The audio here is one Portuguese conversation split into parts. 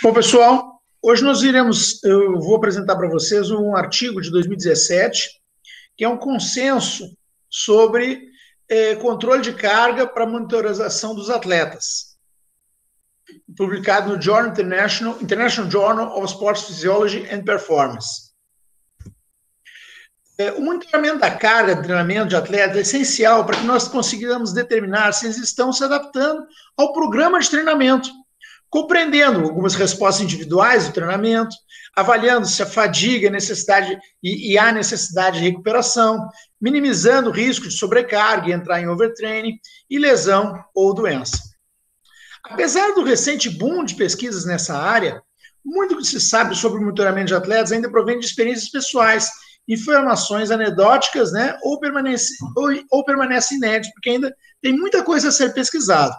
Bom, pessoal, hoje eu vou apresentar para vocês um artigo de 2017, que é um consenso sobre controle de carga para monitorização dos atletas, publicado no International Journal of Sports Physiology and Performance. O monitoramento da carga de treinamento de atletas é essencial para que nós consigamos determinar se eles estão se adaptando ao programa de treinamento, compreendendo algumas respostas individuais do treinamento, avaliando se a fadiga e há necessidade de recuperação, minimizando o risco de sobrecarga e entrar em overtraining e lesão ou doença. Apesar do recente boom de pesquisas nessa área, muito que se sabe sobre o monitoramento de atletas ainda provém de experiências pessoais, informações anedóticas, né, ou permanece inédito, porque ainda tem muita coisa a ser pesquisada.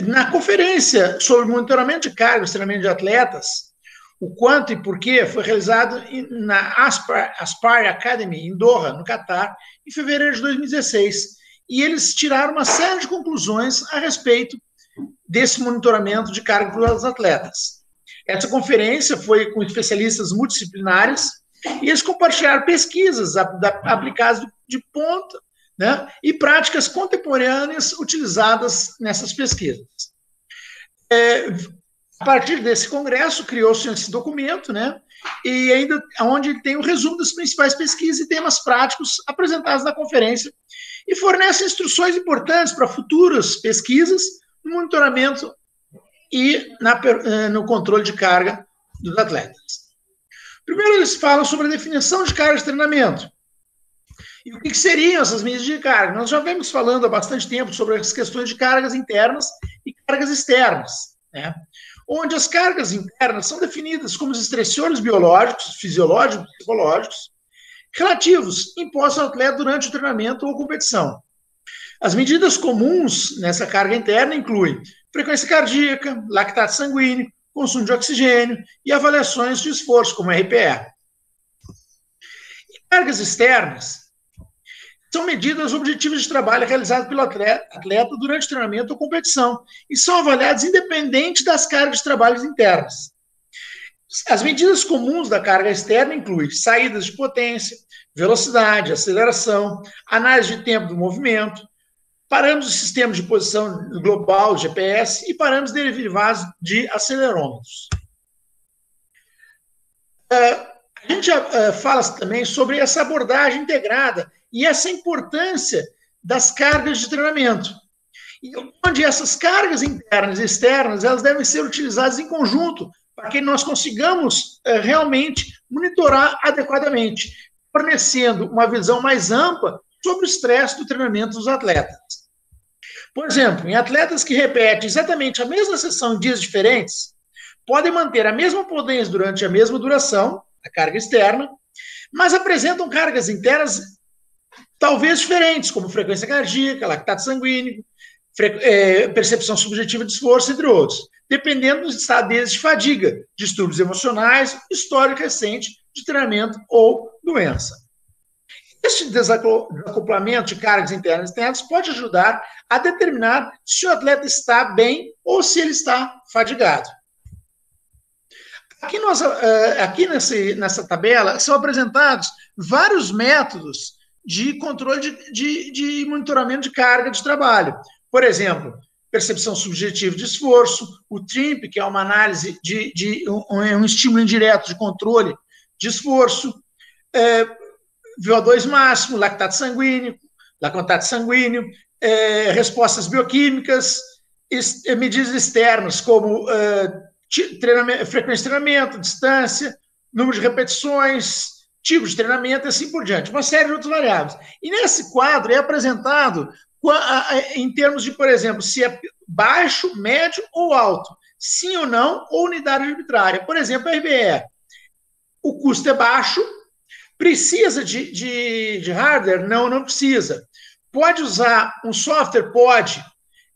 Na conferência sobre monitoramento de carga e treinamento de atletas, o quanto e porquê foi realizado na Aspire Academy, em Doha, no Catar, em fevereiro de 2016. E eles tiraram uma série de conclusões a respeito desse monitoramento de carga dos atletas. Essa conferência foi com especialistas multidisciplinares e eles compartilharam pesquisas aplicadas de ponta, né, e práticas contemporâneas utilizadas nessas pesquisas. A partir desse congresso, criou-se esse documento, né, e ainda onde tem o resumo das principais pesquisas e temas práticos apresentados na conferência, e fornece instruções importantes para futuras pesquisas no monitoramento e no controle de carga dos atletas. Primeiro, eles falam sobre a definição de carga de treinamento. E o que seriam essas medidas de carga? Nós já vemos falando há bastante tempo sobre as questões de cargas internas e cargas externas, né? Onde as cargas internas são definidas como os estressores biológicos, fisiológicos e psicológicos relativos impostos ao atleta durante o treinamento ou competição. As medidas comuns nessa carga interna incluem frequência cardíaca, lactato sanguíneo, consumo de oxigênio e avaliações de esforço, como RPE. E cargas externas são medidas objetivas de trabalho realizadas pelo atleta durante o treinamento ou competição e são avaliadas independente das cargas de trabalho internas. As medidas comuns da carga externa incluem saídas de potência, velocidade, aceleração, análise de tempo do movimento, parâmetros de sistema de posição global, GPS, e parâmetros derivados de acelerômetros. A gente fala também sobre essa abordagem integrada e essa importância das cargas de treinamento, onde essas cargas internas e externas elas devem ser utilizadas em conjunto para que nós consigamos realmente monitorar adequadamente, fornecendo uma visão mais ampla sobre o estresse do treinamento dos atletas. Por exemplo, em atletas que repetem exatamente a mesma sessão em dias diferentes, podem manter a mesma potência durante a mesma duração, a carga externa, mas apresentam cargas internas talvez diferentes, como frequência cardíaca, lactato sanguíneo, percepção subjetiva de esforço, entre outros, dependendo dos estados de fadiga, distúrbios emocionais, histórico recente de treinamento ou doença. Este desacoplamento de cargas internas e externas pode ajudar a determinar se o atleta está bem ou se ele está fadigado. Aqui nessa tabela são apresentados vários métodos de controle de monitoramento de carga de trabalho. Por exemplo, percepção subjetiva de esforço, o TRIMP, que é uma análise um estímulo indireto de controle de esforço, VO2 máximo, lactato sanguíneo, respostas bioquímicas, medidas externas como frequência de treinamento, distância, número de repetições, tipo de treinamento e assim por diante, uma série de outras variáveis. E nesse quadro é apresentado em termos de, por exemplo, se é baixo, médio ou alto, sim ou não, ou unidade arbitrária. Por exemplo, a RBE. O custo é baixo, precisa de hardware? Não, não precisa. Pode usar um software? Pode.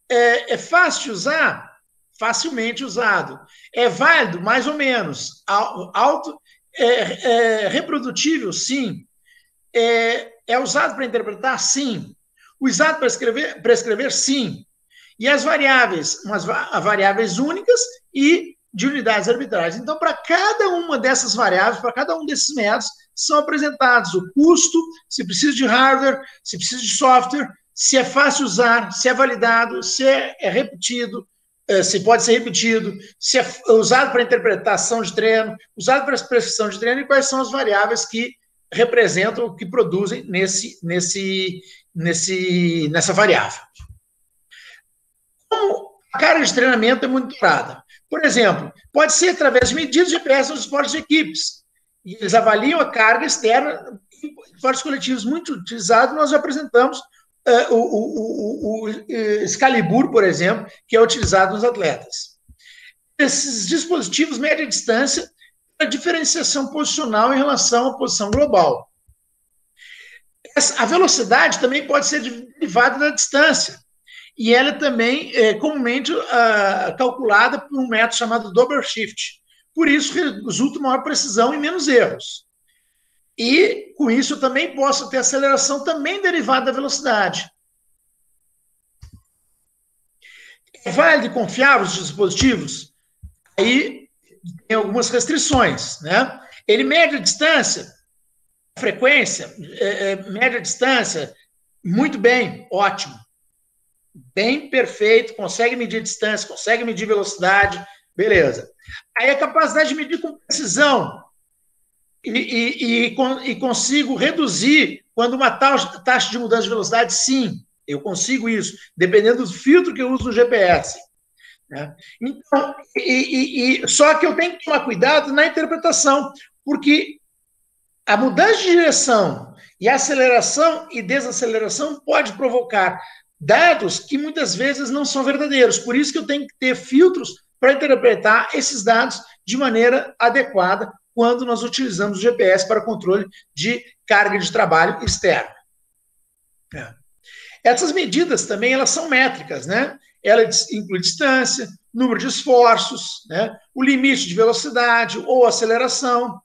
É fácil de usar? Facilmente usado. É válido? Mais ou menos. Alto? Reprodutível? Sim. É usado para interpretar? Sim. Usado para escrever? Sim. E as variáveis, variáveis únicas e de unidades arbitrárias. Então, para cada uma dessas variáveis, para cada um desses métodos, são apresentados o custo, se precisa de hardware, se precisa de software, se é fácil usar, se é validado, se é repetido, se pode ser repetido, se é usado para interpretação de treino, usado para prescrição de treino, e quais são as variáveis que representam, que produzem nessa variável. Como a carga de treinamento é monitorada? Por exemplo, pode ser através de medidas de GPS nos esportes de equipes. E eles avaliam a carga externa em esportes coletivos muito utilizados. Nós apresentamos o Excalibur, por exemplo, que é utilizado nos atletas. Esses dispositivos medem a distância para diferenciação posicional em relação à posição global. A velocidade também pode ser derivada da distância. E ela também é comumente calculada por um método chamado Double Shift. Por isso, resulta maior precisão e menos erros. E, com isso, eu também posso ter aceleração também derivada da velocidade. É válido e confiável os dispositivos? Aí tem algumas restrições, né? Ele mede a distância, a frequência, mede a distância, muito bem, ótimo. Bem perfeito, consegue medir distância, consegue medir velocidade, beleza. Aí a capacidade de medir com precisão e consigo reduzir quando uma taxa de mudança de velocidade, sim, eu consigo isso, dependendo do filtro que eu uso no GPS. Né? Então, só que eu tenho que tomar cuidado na interpretação, porque a mudança de direção e aceleração e desaceleração pode provocar dados que muitas vezes não são verdadeiros. Por isso que eu tenho que ter filtros para interpretar esses dados de maneira adequada quando nós utilizamos o GPS para controle de carga de trabalho externa. Essas medidas também elas são métricas, né? Ela inclui distância, número de esforços, né? O limite de velocidade ou aceleração.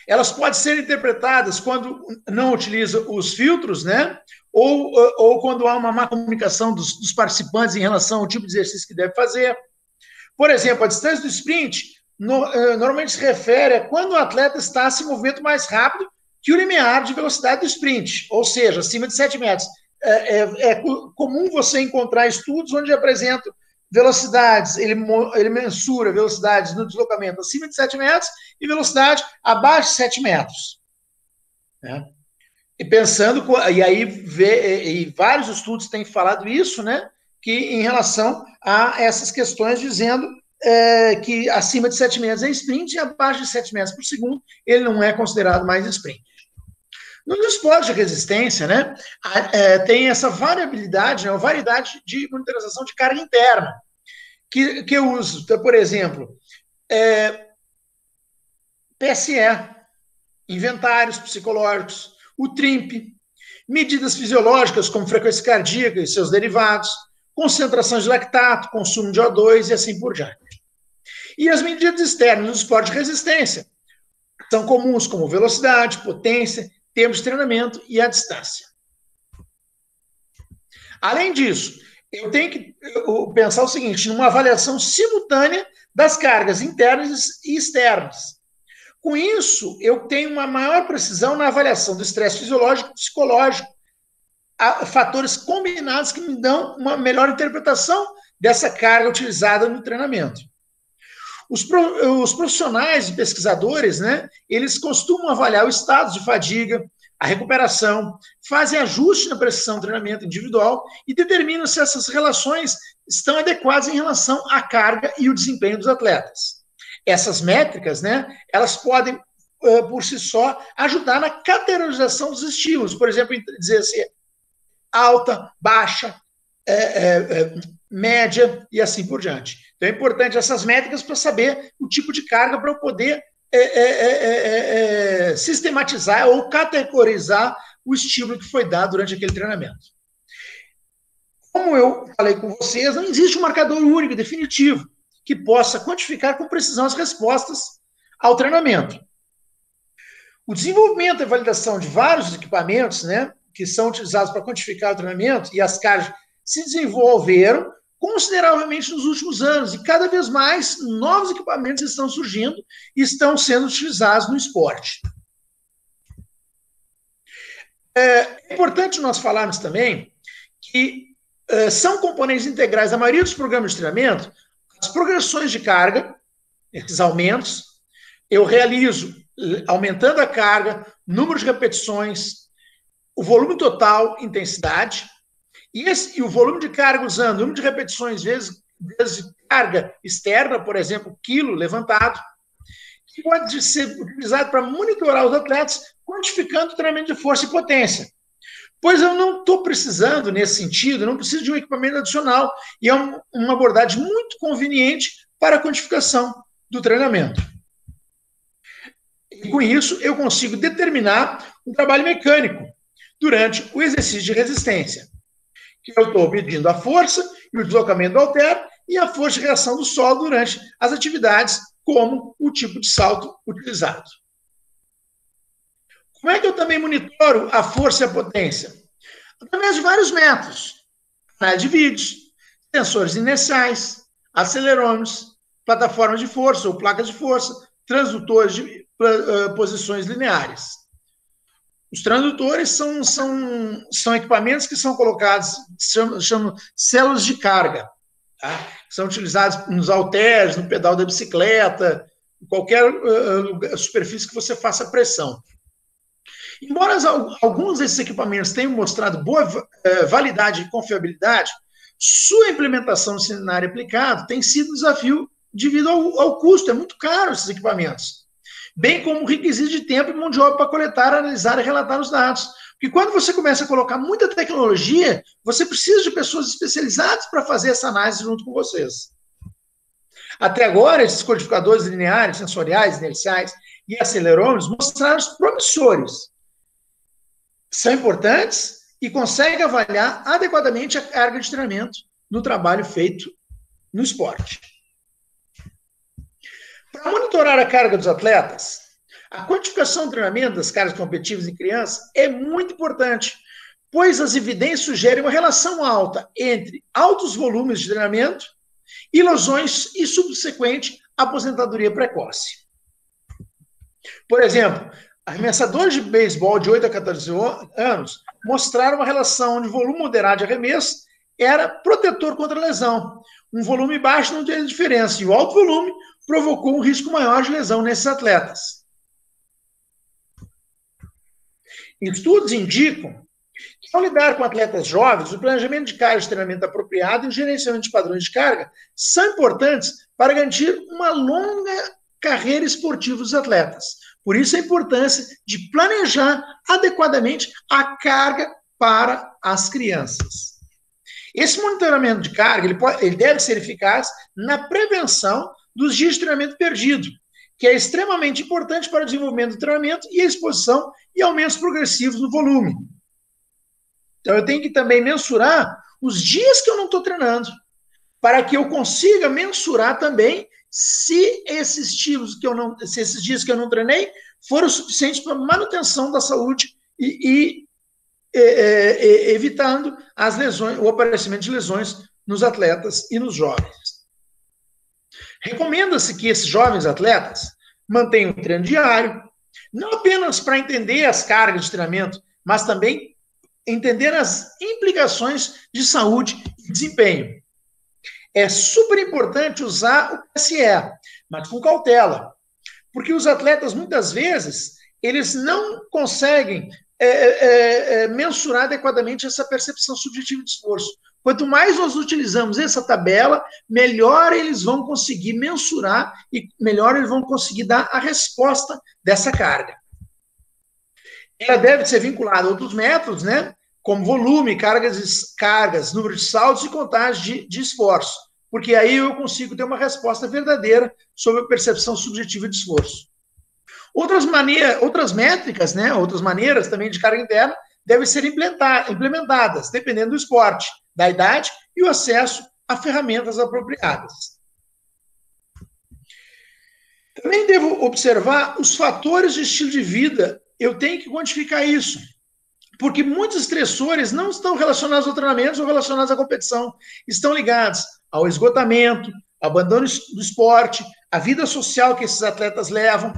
Elas podem ser interpretadas quando não utiliza os filtros, né? Ou quando há uma má comunicação dos participantes em relação ao tipo de exercício que deve fazer. Por exemplo, a distância do sprint normalmente se refere a quando o atleta está se movendo mais rápido que o limiar de velocidade do sprint, ou seja, acima de 7 metros. É comum você encontrar estudos onde apresentam velocidades, ele mensura velocidades no deslocamento acima de 7 metros e velocidade abaixo de 7 metros. Né? E pensando, e aí vários estudos têm falado isso, né? Que em relação a essas questões, dizendo que acima de 7 metros é sprint e abaixo de 7 metros por segundo ele não é considerado mais sprint. Nos esportes de resistência, né, tem essa variabilidade, né, uma variedade de monitorização de carga interna, que eu uso. Então, por exemplo, PSE, inventários psicológicos, o TRIMP, medidas fisiológicas como frequência cardíaca e seus derivados, concentração de lactato, consumo de O2 e assim por diante. E as medidas externas do esporte de resistência são comuns como velocidade, potência, tempo de treinamento e a distância. Além disso, eu tenho que pensar o seguinte, numa avaliação simultânea das cargas internas e externas. Com isso, eu tenho uma maior precisão na avaliação do estresse fisiológico e psicológico, fatores combinados que me dão uma melhor interpretação dessa carga utilizada no treinamento. Os profissionais e pesquisadores, né, eles costumam avaliar o estado de fadiga, a recuperação, fazem ajuste na prescrição do treinamento individual e determinam se essas relações estão adequadas em relação à carga e o desempenho dos atletas. Essas métricas, né, elas podem, por si só, ajudar na categorização dos estímulos. Por exemplo, dizer assim, alta, baixa, média e assim por diante. Então é importante essas métricas para saber o tipo de carga para eu poder sistematizar ou categorizar o estímulo que foi dado durante aquele treinamento. Como eu falei com vocês, não existe um marcador único, definitivo, que possa quantificar com precisão as respostas ao treinamento. O desenvolvimento e validação de vários equipamentos, né, que são utilizados para quantificar o treinamento e as cargas se desenvolveram consideravelmente nos últimos anos, e cada vez mais novos equipamentos estão surgindo e estão sendo utilizados no esporte. É importante nós falarmos também que são componentes integrais da maioria dos programas de treinamento as progressões de carga, esses aumentos. Eu realizo aumentando a carga, número de repetições, o volume total, intensidade, e o volume de carga usando número de repetições vezes carga externa, por exemplo, quilo levantado, que pode ser utilizado para monitorar os atletas, quantificando o treinamento de força e potência. Pois eu não estou precisando, nesse sentido, eu não preciso de um equipamento adicional, e é uma abordagem muito conveniente para a quantificação do treinamento. E com isso, eu consigo determinar um trabalho mecânico durante o exercício de resistência, que eu estou medindo a força e o deslocamento do halter e a força de reação do solo durante as atividades, como o tipo de salto utilizado. Como é que eu também monitoro a força e a potência? Através de vários métodos. Análise de vídeos, sensores inerciais, acelerômetros, plataformas de força ou placas de força, transdutores de posições lineares. Os transdutores são equipamentos que são colocados, chamam células de carga, tá? São utilizados nos halteres, no pedal da bicicleta, em qualquer superfície que você faça pressão. Embora alguns desses equipamentos tenham mostrado boa validade e confiabilidade, sua implementação no cenário aplicado tem sido um desafio devido ao custo. É muito caro esses equipamentos, bem como o requisito de tempo e mão de obra para coletar, analisar e relatar os dados. Porque quando você começa a colocar muita tecnologia, você precisa de pessoas especializadas para fazer essa análise junto com vocês. Até agora, esses codificadores lineares, sensoriais, inerciais e acelerômetros mostraram promissores. São importantes e conseguem avaliar adequadamente a carga de treinamento no trabalho feito no esporte. Para monitorar a carga dos atletas, a quantificação do treinamento das cargas competitivas em crianças é muito importante, pois as evidências sugerem uma relação alta entre altos volumes de treinamento e lesões e subsequente aposentadoria precoce. Por exemplo, arremessadores de beisebol de 8 a 14 anos mostraram uma relação onde o volume moderado de arremesso era protetor contra lesão. Um volume baixo não tem diferença, e o alto volume provocou um risco maior de lesão nesses atletas. Estudos indicam que, ao lidar com atletas jovens, o planejamento de carga de treinamento apropriado e o gerenciamento de padrões de carga são importantes para garantir uma longa carreira esportiva dos atletas. Por isso a importância de planejar adequadamente a carga para as crianças. Esse monitoramento de carga ele deve ser eficaz na prevenção dos dias de treinamento perdido, que é extremamente importante para o desenvolvimento do treinamento e a exposição e aumentos progressivos no volume. Então, eu tenho que também mensurar os dias que eu não estou treinando, para que eu consiga mensurar também se esses dias que eu não treinei foram suficientes para manutenção da saúde e evitando as lesões, o aparecimento de lesões nos atletas e nos jovens. Recomenda-se que esses jovens atletas mantenham um treino diário, não apenas para entender as cargas de treinamento, mas também entender as implicações de saúde e desempenho. É super importante usar o PSE, mas com cautela, porque os atletas, muitas vezes, eles não conseguem mensurar adequadamente essa percepção subjetiva de esforço. Quanto mais nós utilizamos essa tabela, melhor eles vão conseguir mensurar e melhor eles vão conseguir dar a resposta dessa carga. Ela deve ser vinculada a outros métodos, né? Como volume, cargas, número de saltos e contagem de esforço, porque aí eu consigo ter uma resposta verdadeira sobre a percepção subjetiva de esforço. Outras métricas, né? Outras maneiras também de carga interna devem ser implementadas, dependendo do esporte, da idade e o acesso a ferramentas apropriadas. Também devo observar os fatores de estilo de vida. Eu tenho que quantificar isso. Porque muitos estressores não estão relacionados ao treinamento ou relacionados à competição, estão ligados ao esgotamento, ao abandono do esporte, à vida social que esses atletas levam.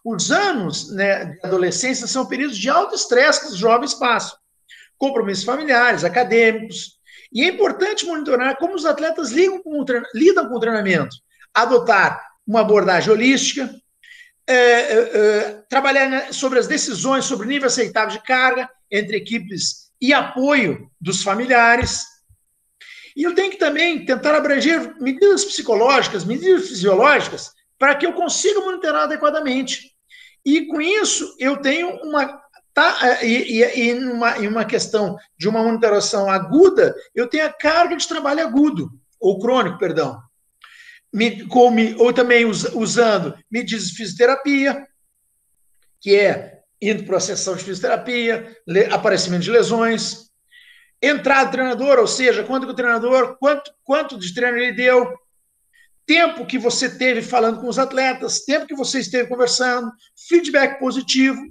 Os anos, né, de adolescência são períodos de alto estresse que os jovens passam, compromissos familiares, acadêmicos, e é importante monitorar como os atletas lidam com o treinamento, adotar uma abordagem holística, trabalhar sobre as decisões sobre o nível aceitável de carga entre equipes e apoio dos familiares. E eu tenho que também tentar abranger medidas psicológicas, medidas fisiológicas, para que eu consiga monitorar adequadamente. E com isso, eu tenho uma questão de uma monitoração aguda, eu tenho a carga de trabalho agudo, ou crônico, perdão. Ou também usando medidas de fisioterapia, que é indo para a sessão de fisioterapia, aparecimento de lesões, entrada do treinador, ou seja, quanto que o treinador, quanto de treino ele deu, tempo que você teve falando com os atletas, tempo que você esteve conversando, feedback positivo,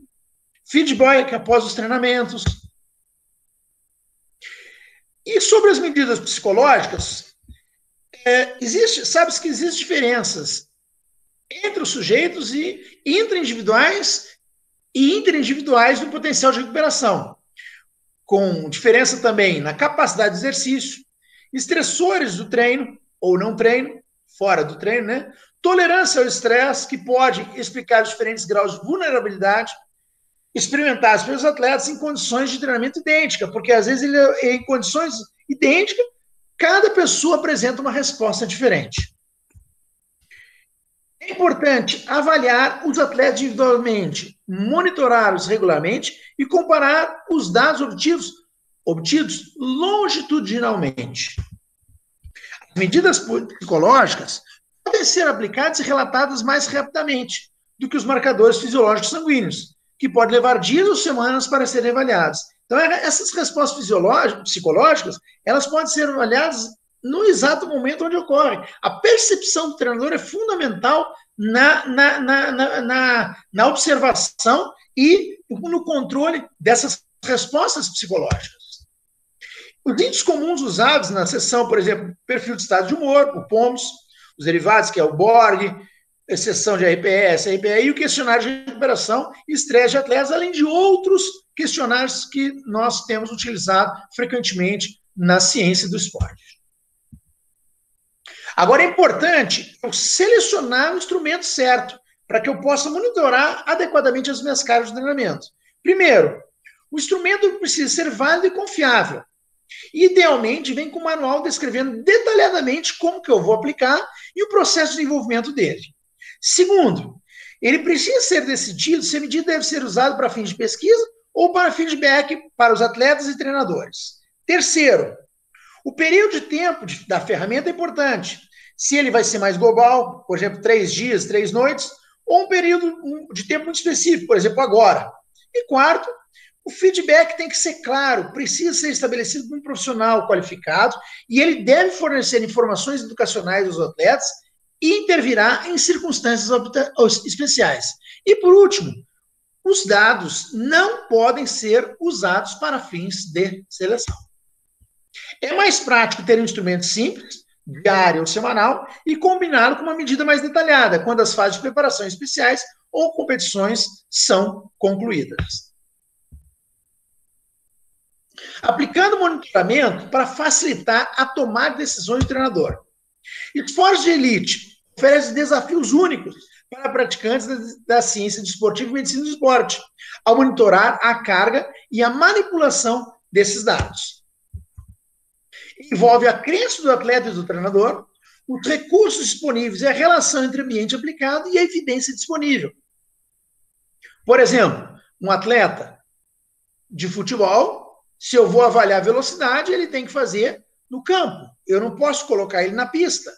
feedback após os treinamentos. E sobre as medidas psicológicas, sabe-se que existem diferenças entre os sujeitos e intraindividuais e interindividuais no potencial de recuperação, com diferença também na capacidade de exercício, estressores do treino ou não treino, fora do treino, né? Tolerância ao estresse, que pode explicar os diferentes graus de vulnerabilidade experimentados pelos atletas em condições de treinamento idênticas, porque às vezes em condições idênticas, cada pessoa apresenta uma resposta diferente. É importante avaliar os atletas individualmente, monitorá-los regularmente e comparar os dados obtidos longitudinalmente. As medidas psicológicas podem ser aplicadas e relatadas mais rapidamente do que os marcadores fisiológicos sanguíneos, que podem levar dias ou semanas para serem avaliados. Então, essas respostas psicológicas, elas podem ser avaliadas no exato momento onde ocorre. A percepção do treinador é fundamental na observação e no controle dessas respostas psicológicas. Os índices comuns usados na sessão, por exemplo, perfil de estado de humor, o POMS, os derivados, que é o Borg, a sessão de RPS, RPE, e o questionário de recuperação e estresse de atletas, além de outros questionários que nós temos utilizado frequentemente na ciência do esporte. Agora, é importante eu selecionar o instrumento certo para que eu possa monitorar adequadamente as minhas cargas de treinamento. Primeiro, o instrumento precisa ser válido e confiável. Idealmente, vem com um manual descrevendo detalhadamente como que eu vou aplicar e o processo de desenvolvimento dele. Segundo, ele precisa ser decidido se a medida deve ser usada para fins de pesquisa ou para feedback para os atletas e treinadores. Terceiro, o período de tempo da ferramenta é importante. Se ele vai ser mais global, por exemplo, 3 dias, 3 noites, ou um período de tempo muito específico, por exemplo, agora. E quarto, o feedback tem que ser claro, precisa ser estabelecido por um profissional qualificado e ele deve fornecer informações educacionais aos atletas e intervirá em circunstâncias especiais. E, por último, os dados não podem ser usados para fins de seleção. É mais prático ter um instrumento simples, diário ou semanal, e combiná-lo com uma medida mais detalhada, quando as fases de preparação especiais ou competições são concluídas. Aplicando monitoramento para facilitar a tomada de decisões do treinador. Esportes de elite oferecem desafios únicos para praticantes da ciência desportiva e medicina do esporte, ao monitorar a carga e a manipulação desses dados. Envolve a crença do atleta e do treinador, os recursos disponíveis e a relação entre o ambiente aplicado e a evidência disponível. Por exemplo, um atleta de futebol, se eu vou avaliar a velocidade, ele tem que fazer no campo. Eu não posso colocar ele na pista.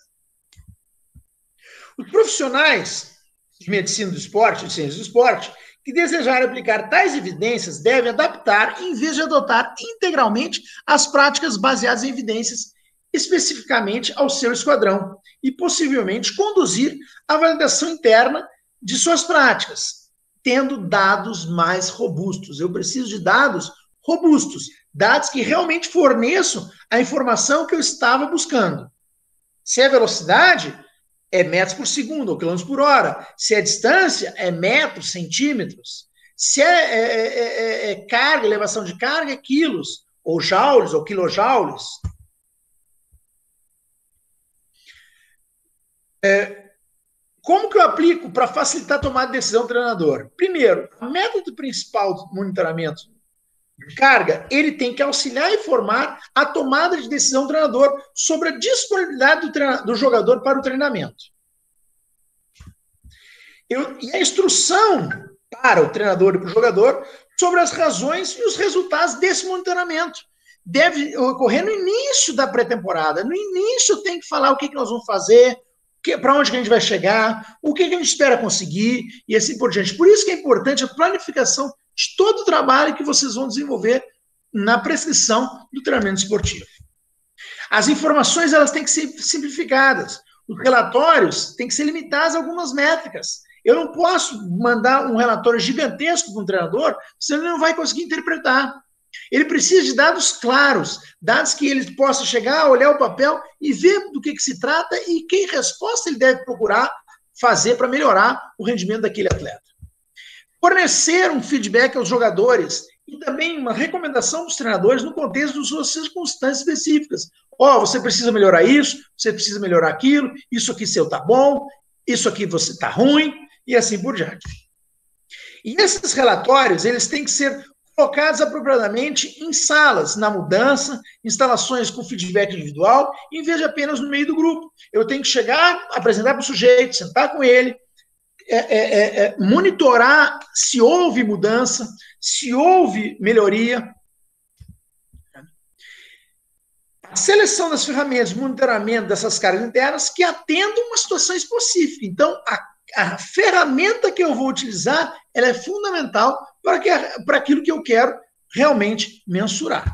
Os profissionais de medicina do esporte, de ciência do esporte, que desejarem aplicar tais evidências devem adaptar, em vez de adotar integralmente as práticas baseadas em evidências especificamente ao seu esquadrão e possivelmente conduzir a validação interna de suas práticas, tendo dados mais robustos. Eu preciso de dados robustos, dados que realmente forneçam a informação que eu estava buscando. Se é velocidade, é metros por segundo ou quilômetros por hora. Se é distância, é metros, centímetros. Se é carga, elevação de carga, é quilos, ou joules, ou quilojoules. Como que eu aplico para facilitar a tomada de decisão do treinador? Primeiro, o método principal do monitoramento de carga, ele tem que auxiliar e informar a tomada de decisão do treinador sobre a disponibilidade do jogador para o treinamento. E a instrução para o treinador e para o jogador sobre as razões e os resultados desse monitoramento. Deve ocorrer no início da pré-temporada. No início tem que falar o que nós vamos fazer, para onde que a gente vai chegar, o que a gente espera conseguir e assim por diante. Por isso que é importante a planificação de todo o trabalho que vocês vão desenvolver na prescrição do treinamento esportivo. As informações elas têm que ser simplificadas. Os relatórios têm que ser limitados a algumas métricas. Eu não posso mandar um relatório gigantesco para um treinador, senão ele não vai conseguir interpretar. Ele precisa de dados claros, dados que ele possa chegar, olhar o papel e ver do que se trata e que resposta ele deve procurar fazer para melhorar o rendimento daquele atleta. Fornecer um feedback aos jogadores e também uma recomendação dos treinadores no contexto das suas circunstâncias específicas. Você precisa melhorar isso, você precisa melhorar aquilo, isso aqui seu tá bom, isso aqui você tá ruim, e assim por diante. E esses relatórios, eles têm que ser colocados apropriadamente em salas, na mudança, instalações com feedback individual, em vez de apenas no meio do grupo. Eu tenho que chegar, apresentar para o sujeito, sentar com ele, monitorar se houve mudança, se houve melhoria. A seleção das ferramentas de monitoramento dessas cargas internas que atendam uma situação específica. Então, a ferramenta que eu vou utilizar, ela é fundamental para aquilo que eu quero realmente mensurar.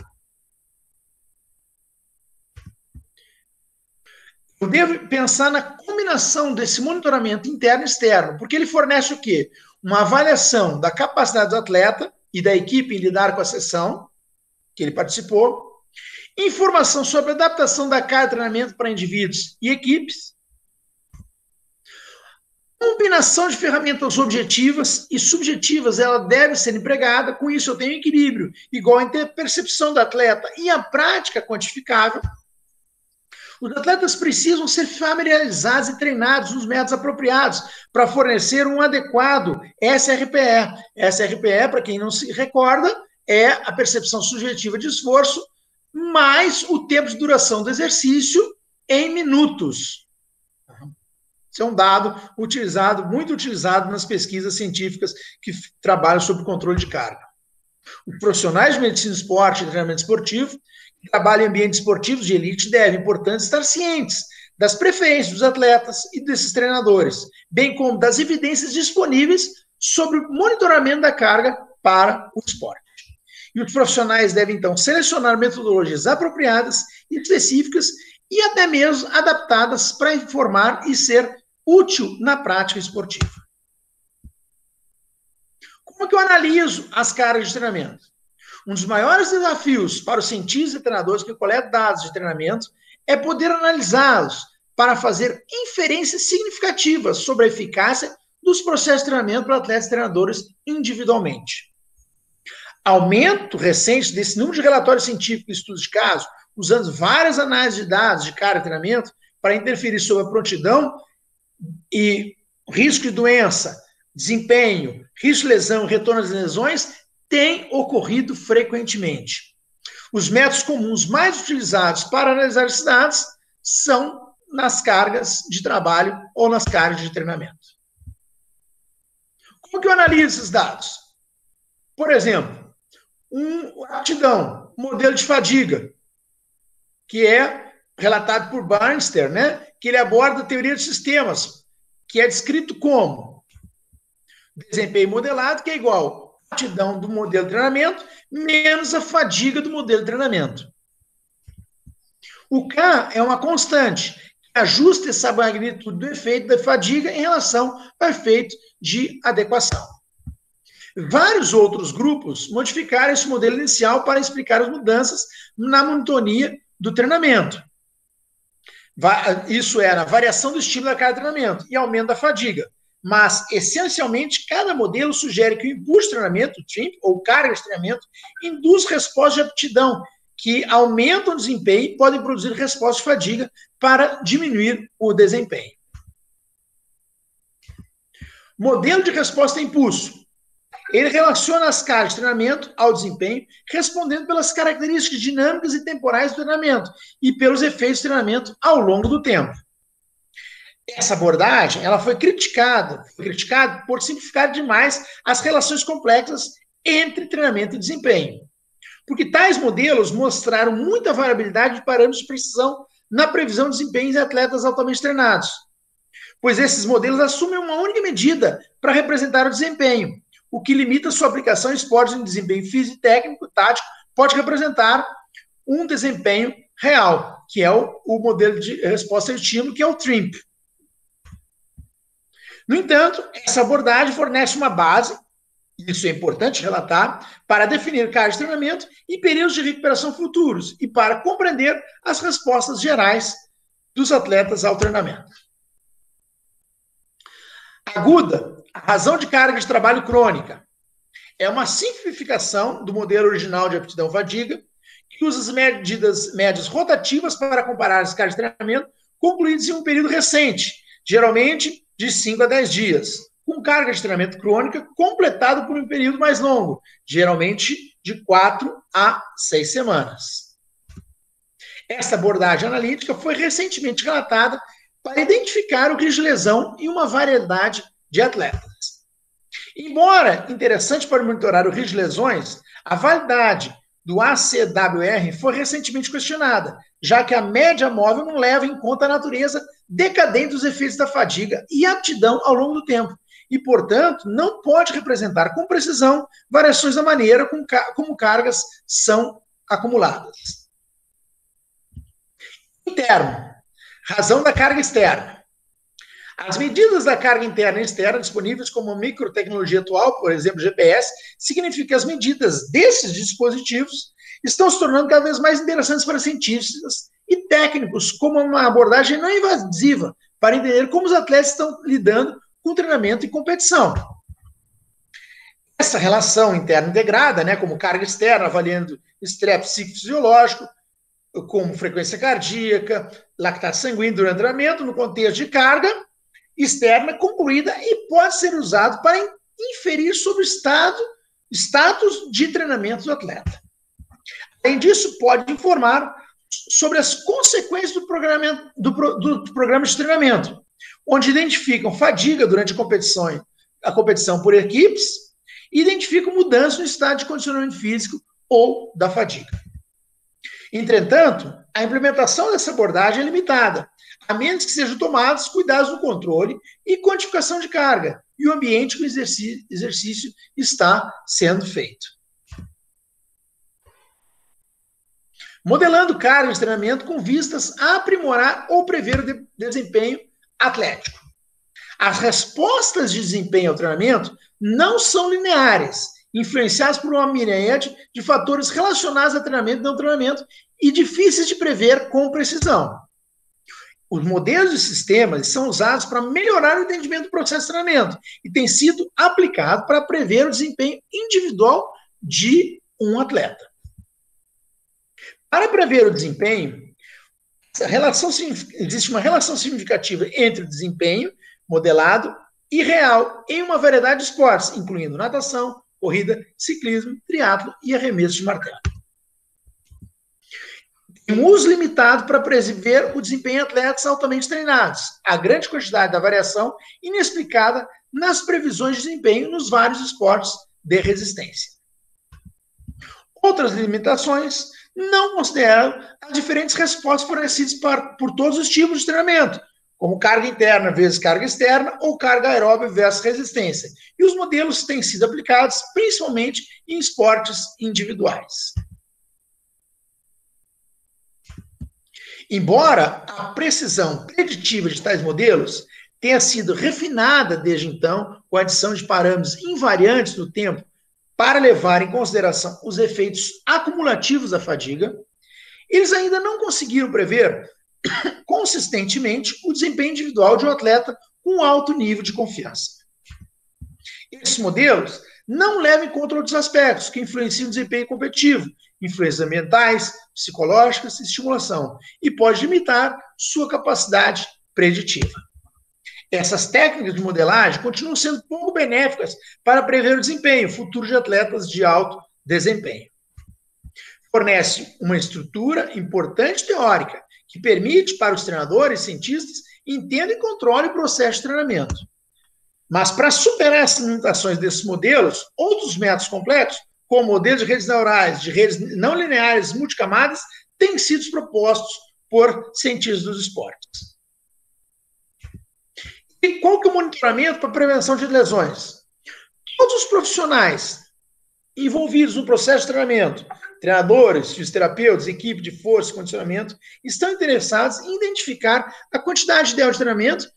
Eu devo pensar na combinação desse monitoramento interno e externo, porque ele fornece o quê? Uma avaliação da capacidade do atleta e da equipe em lidar com a sessão que ele participou, informação sobre a adaptação da carga de treinamento para indivíduos e equipes, combinação de ferramentas objetivas e subjetivas, ela deve ser empregada, com isso eu tenho equilíbrio, igual entre a percepção do atleta e a prática quantificável. Os atletas precisam ser familiarizados e treinados nos métodos apropriados para fornecer um adequado SRPE. SRPE, para quem não se recorda, é a percepção subjetiva de esforço mais o tempo de duração do exercício em minutos. Isso é um dado muito utilizado nas pesquisas científicas que trabalham sobre o controle de carga. Os profissionais de medicina do esporte e treinamento esportivo que trabalham em ambientes esportivos de elite devem, portanto, estar cientes das preferências dos atletas e desses treinadores, bem como das evidências disponíveis sobre o monitoramento da carga para o esporte. E os profissionais devem, então, selecionar metodologias apropriadas e específicas e até mesmo adaptadas para informar e ser útil na prática esportiva. Como que eu analiso as cargas de treinamento? Um dos maiores desafios para os cientistas e treinadores que coletam dados de treinamento é poder analisá-los para fazer inferências significativas sobre a eficácia dos processos de treinamento para atletas e treinadores individualmente. Aumento recente desse número de relatórios científicos e estudos de caso, usando várias análises de dados de carga de treinamento para interferir sobre a prontidão e risco de doença, desempenho, risco de lesão e retorno às lesões, tem ocorrido frequentemente. Os métodos comuns mais utilizados para analisar esses dados são nas cargas de trabalho ou nas cargas de treinamento. Como que eu analiso esses dados? Por exemplo, aptidão, modelo de fadiga, que é relatado por Barnster, né? Que ele aborda a teoria de sistemas, que é descrito como desempenho modelado, que é igual a aptidão do modelo de treinamento menos a fadiga do modelo de treinamento. O K é uma constante, que ajusta essa magnitude do efeito da fadiga em relação ao efeito de adequação. Vários outros grupos modificaram esse modelo inicial para explicar as mudanças na monotonia do treinamento. Isso é, na variação do estímulo da carga de treinamento e aumento da fadiga. Mas, essencialmente, cada modelo sugere que o impulso de treinamento, TRIMP, ou carga de treinamento, induz respostas de aptidão, que aumentam o desempenho e podem produzir respostas de fadiga para diminuir o desempenho. Modelo de resposta a impulso. Ele relaciona as cargas de treinamento ao desempenho, respondendo pelas características dinâmicas e temporais do treinamento e pelos efeitos do treinamento ao longo do tempo. Essa abordagem ela foi criticada por simplificar demais as relações complexas entre treinamento e desempenho. Porque tais modelos mostraram muita variabilidade de parâmetros de precisão na previsão de desempenho em atletas altamente treinados. Pois esses modelos assumem uma única medida para representar o desempenho, o que limita sua aplicação em esportes de desempenho físico, técnico, tático, pode representar um desempenho real, que é o modelo de resposta ao estímulo, que é o TRIMP. No entanto, essa abordagem fornece uma base, isso é importante relatar, para definir cargas de treinamento e períodos de recuperação futuros e para compreender as respostas gerais dos atletas ao treinamento. Aguda, a razão de carga de trabalho crônica. É uma simplificação do modelo original de aptidão-fadiga, que usa as medidas médias rotativas para comparar as cargas de treinamento concluídas em um período recente, geralmente de 5 a 10 dias, com carga de treinamento crônica completado por um período mais longo, geralmente de 4 a 6 semanas. Essa abordagem analítica foi recentemente relatada para identificar o risco de lesão em uma variedade de atletas. Embora interessante para monitorar o risco de lesões, a validade do ACWR foi recentemente questionada, já que a média móvel não leva em conta a natureza decadente dos efeitos da fadiga e aptidão ao longo do tempo, e, portanto, não pode representar com precisão variações da maneira como cargas são acumuladas. Interno. Razão da carga externa. As medidas da carga interna e externa disponíveis como microtecnologia atual, por exemplo, GPS, significa que as medidas desses dispositivos estão se tornando cada vez mais interessantes para cientistas e técnicos, como uma abordagem não invasiva para entender como os atletas estão lidando com treinamento e competição. Essa relação interna integrada, como carga externa, avaliando estresse psicofisiológico, como frequência cardíaca, lactato sanguíneo durante o treinamento, no contexto de carga externa concluída e pode ser usado para inferir sobre o status de treinamento do atleta. Além disso, pode informar sobre as consequências do programa de treinamento, onde identificam fadiga durante a competição por equipes e identificam mudança no estado de condicionamento físico ou da fadiga. Entretanto, a implementação dessa abordagem é limitada, a menos que sejam tomados cuidados no controle e quantificação de carga e o ambiente que o exercício está sendo feito. Modelando carga de treinamento com vistas a aprimorar ou prever o desempenho atlético. As respostas de desempenho ao treinamento não são lineares, influenciadas por uma miríade de fatores relacionados a treinamento e não treinamento e difíceis de prever com precisão. Os modelos de sistemas são usados para melhorar o entendimento do processo de treinamento e têm sido aplicados para prever o desempenho individual de um atleta. Para prever o desempenho, existe uma relação significativa entre o desempenho modelado e real em uma variedade de esportes, incluindo natação, corrida, ciclismo, triatlo e arremesso de martelo. Um uso limitado para prever o desempenho em atletas altamente treinados. A grande quantidade da variação inexplicada nas previsões de desempenho nos vários esportes de resistência. Outras limitações não consideram as diferentes respostas fornecidas por todos os tipos de treinamento, como carga interna vezes carga externa ou carga aeróbica versus resistência. E os modelos têm sido aplicados principalmente em esportes individuais. Embora a precisão preditiva de tais modelos tenha sido refinada desde então, com a adição de parâmetros invariantes no tempo, para levar em consideração os efeitos acumulativos da fadiga, eles ainda não conseguiram prever consistentemente o desempenho individual de um atleta com alto nível de confiança. Esses modelos não levam em conta outros aspectos que influenciam o desempenho competitivo, influências ambientais, psicológicas e estimulação, e pode limitar sua capacidade preditiva. Essas técnicas de modelagem continuam sendo pouco benéficas para prever o desempenho futuro de atletas de alto desempenho. Fornece uma estrutura importante teórica que permite para os treinadores e cientistas entendam e controlem o processo de treinamento. Mas para superar as limitações desses modelos, outros métodos complexos, como modelos de redes neurais, de redes não lineares multicamadas, têm sido propostos por cientistas dos esportes. E qual que é o monitoramento para prevenção de lesões? Todos os profissionais envolvidos no processo de treinamento, treinadores, fisioterapeutas, equipe de força e condicionamento, estão interessados em identificar a quantidade ideal de treinamento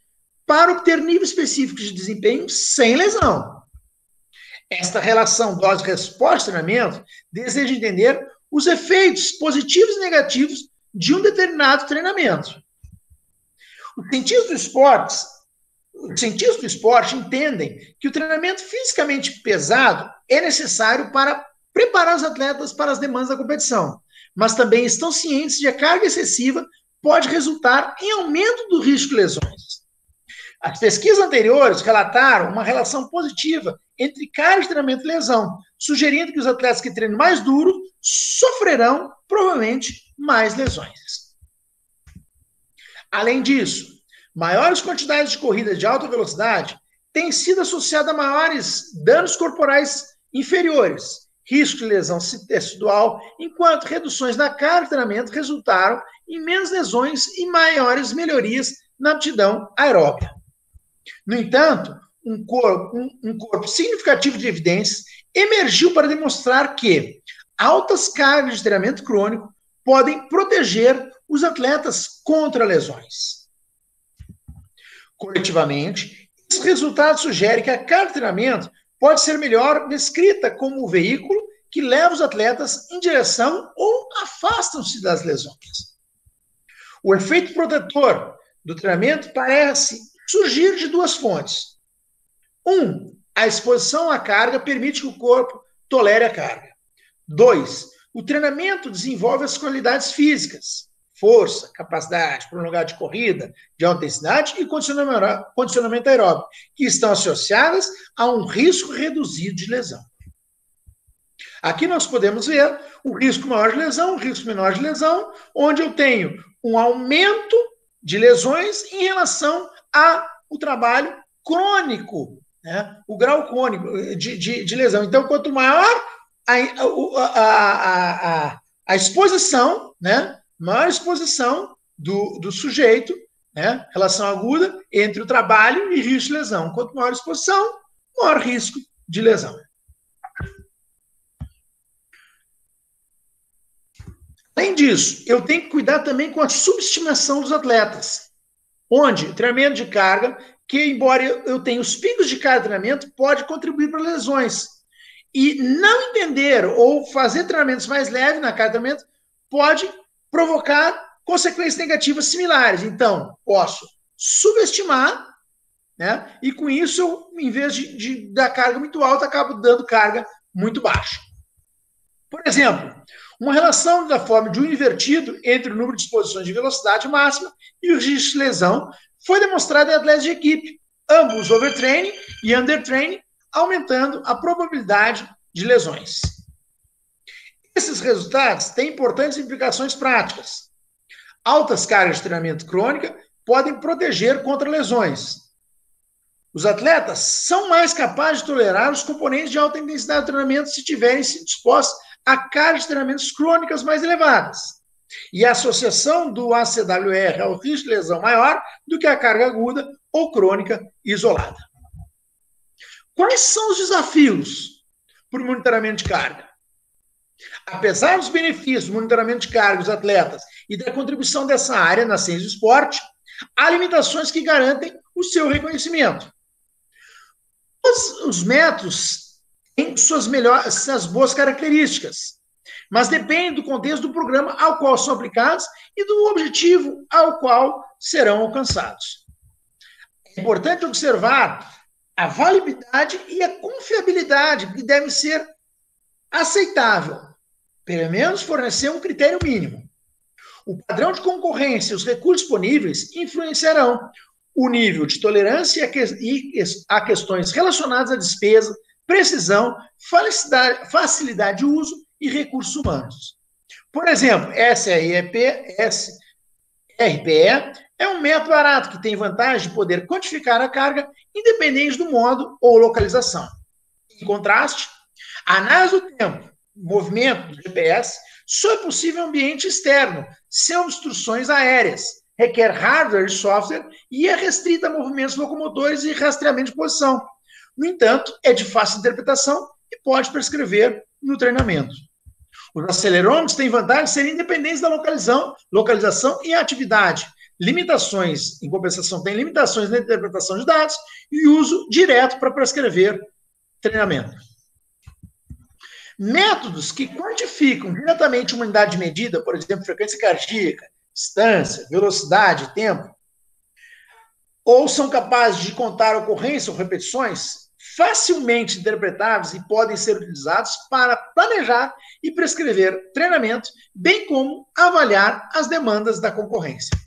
para obter níveis específicos de desempenho sem lesão. Esta relação dose-resposta de treinamento deseja entender os efeitos positivos e negativos de um determinado treinamento. Os cientistas do esporte entendem que o treinamento fisicamente pesado é necessário para preparar os atletas para as demandas da competição, mas também estão cientes de que a carga excessiva pode resultar em aumento do risco de lesões. As pesquisas anteriores relataram uma relação positiva entre carga de treinamento e lesão, sugerindo que os atletas que treinam mais duro sofrerão, provavelmente, mais lesões. Além disso, maiores quantidades de corrida de alta velocidade têm sido associadas a maiores danos corporais inferiores, risco de lesão tecidual, enquanto reduções na carga de treinamento resultaram em menos lesões e maiores melhorias na aptidão aeróbica. No entanto, um corpo significativo de evidências emergiu para demonstrar que altas cargas de treinamento crônico podem proteger os atletas contra lesões. Coletivamente, esses resultados sugerem que a carga de treinamento pode ser melhor descrita como o veículo que leva os atletas em direção ou afastam-se das lesões. O efeito protetor do treinamento parece surgir de duas fontes. A exposição à carga permite que o corpo tolere a carga. 2, o treinamento desenvolve as qualidades físicas, força, capacidade prolongada de corrida, de alta intensidade e condicionamento aeróbico, que estão associadas a um risco reduzido de lesão. Aqui nós podemos ver o risco maior de lesão, o risco menor de lesão, onde eu tenho um aumento de lesões em relação ao trabalho crônico, né? O grau crônico de lesão. Então, quanto maior a exposição, né? Maior exposição do sujeito, né? Relação aguda entre o trabalho e risco de lesão. Quanto maior exposição, maior risco de lesão. Além disso, eu tenho que cuidar também com a subestimação dos atletas, onde treinamento de carga, que embora eu tenha os picos de carga de treinamento, pode contribuir para lesões. E não entender ou fazer treinamentos mais leves na carga de treinamento pode provocar consequências negativas similares. Então, posso subestimar, né? E com isso, eu, em vez de dar carga muito alta, acabo dando carga muito baixa. Por exemplo, uma relação da forma de um invertido entre o número de exposições de velocidade máxima e o risco de lesão foi demonstrado em atletas de equipe, ambos overtraining e undertraining, aumentando a probabilidade de lesões. Esses resultados têm importantes implicações práticas. Altas cargas de treinamento crônica podem proteger contra lesões. Os atletas são mais capazes de tolerar os componentes de alta intensidade de treinamento se tiverem sido expostos a cargas de treinamentos crônicas mais elevadas. E a associação do ACWR ao risco de lesão maior do que a carga aguda ou crônica isolada. Quais são os desafios para o monitoramento de carga? Apesar dos benefícios do monitoramento de carga dos atletas e da contribuição dessa área na ciência do esporte, há limitações que garantem o seu reconhecimento. Os métodos têm suas boas características, mas depende do contexto do programa ao qual são aplicados e do objetivo ao qual serão alcançados. É importante observar a validade e a confiabilidade, que deve ser aceitável, pelo menos fornecer um critério mínimo. O padrão de concorrência e os recursos disponíveis influenciarão o nível de tolerância a questões relacionadas à despesa, precisão, facilidade de uso e recursos humanos. Por exemplo, SRPE é um método barato que tem vantagem de poder quantificar a carga independente do modo ou localização. Em contraste, a análise do tempo, movimento do GPS, só é possível em ambiente externo, sem obstruções aéreas, requer hardware e software e é restrita a movimentos locomotores e rastreamento de posição. No entanto, é de fácil interpretação e pode prescrever no treinamento. Os acelerômetros têm vantagem de serem independentes da localização e atividade. Limitações, em compensação, tem limitações na interpretação de dados e uso direto para prescrever treinamento. Métodos que quantificam diretamente uma unidade de medida, por exemplo, frequência cardíaca, distância, velocidade, tempo, ou são capazes de contar ocorrência ou repetições, facilmente interpretáveis e podem ser utilizados para planejar e prescrever treinamento, bem como avaliar as demandas da concorrência.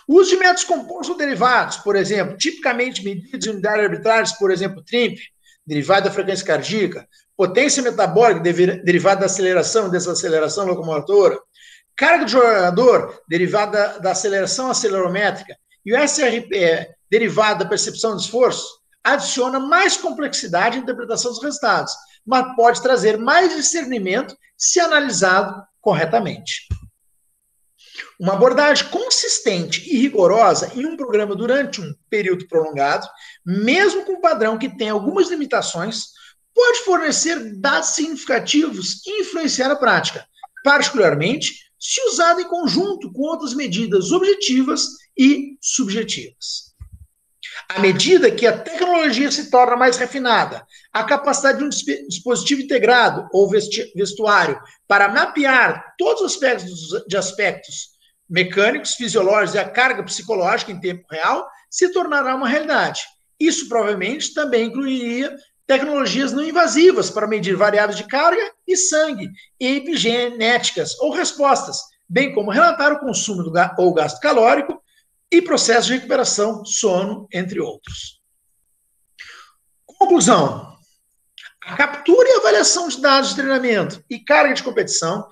O uso de métodos compostos ou derivados, por exemplo, tipicamente medidas de unidades arbitrárias, por exemplo, TRIMP, derivado da frequência cardíaca, potência metabólica, derivada da aceleração e desaceleração locomotora, carga de jogador, derivada da aceleração acelerométrica, e o SRPE, derivado da percepção de esforço, adiciona mais complexidade na interpretação dos resultados, mas pode trazer mais discernimento se analisado corretamente. Uma abordagem consistente e rigorosa em um programa durante um período prolongado, mesmo com um padrão que tem algumas limitações, pode fornecer dados significativos e influenciar a prática, particularmente se usado em conjunto com outras medidas objetivas e subjetivas. À medida que a tecnologia se torna mais refinada, a capacidade de um dispositivo integrado ou vestuário para mapear todos os aspectos mecânicos, fisiológicos e a carga psicológica em tempo real se tornará uma realidade. Isso provavelmente também incluiria tecnologias não invasivas para medir variáveis de carga e sangue, e epigenéticas ou respostas, bem como relatar o consumo ou gasto calórico e processo de recuperação, sono, entre outros. Conclusão. A captura e avaliação de dados de treinamento e carga de competição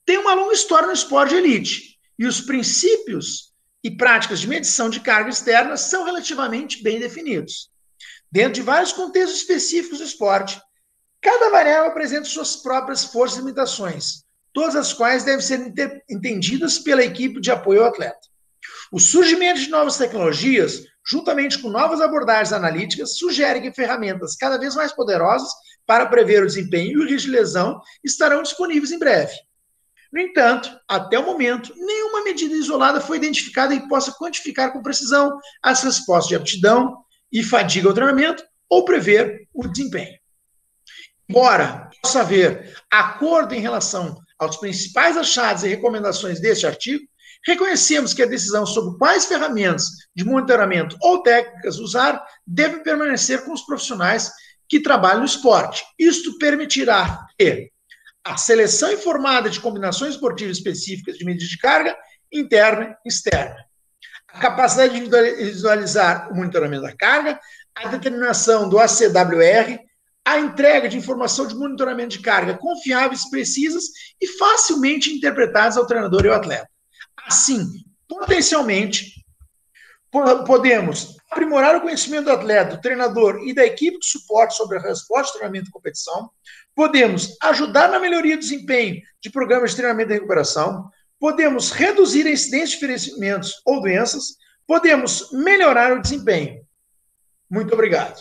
tem uma longa história no esporte de elite, e os princípios e práticas de medição de carga externa são relativamente bem definidos. Dentro de vários contextos específicos do esporte, cada variável apresenta suas próprias forças e limitações, todas as quais devem ser entendidas pela equipe de apoio ao atleta. O surgimento de novas tecnologias, juntamente com novas abordagens analíticas, sugere que ferramentas cada vez mais poderosas para prever o desempenho e o risco de lesão estarão disponíveis em breve. No entanto, até o momento, nenhuma medida isolada foi identificada que possa quantificar com precisão as respostas de aptidão e fadiga ao treinamento ou prever o desempenho. Embora possa haver acordo em relação aos principais achados e recomendações deste artigo, reconhecemos que a decisão sobre quais ferramentas de monitoramento ou técnicas usar deve permanecer com os profissionais que trabalham no esporte. Isto permitirá que a seleção informada de combinações esportivas específicas de medida de carga interna e externa, a capacidade de visualizar o monitoramento da carga, a determinação do ACWR, a entrega de informação de monitoramento de carga confiáveis, precisas e facilmente interpretadas ao treinador e ao atleta. Assim, potencialmente, podemos aprimorar o conhecimento do atleta, do treinador e da equipe de suporte sobre a resposta de treinamento e competição, podemos ajudar na melhoria do desempenho de programas de treinamento e recuperação, podemos reduzir a incidência de ferimentos ou doenças, podemos melhorar o desempenho. Muito obrigado.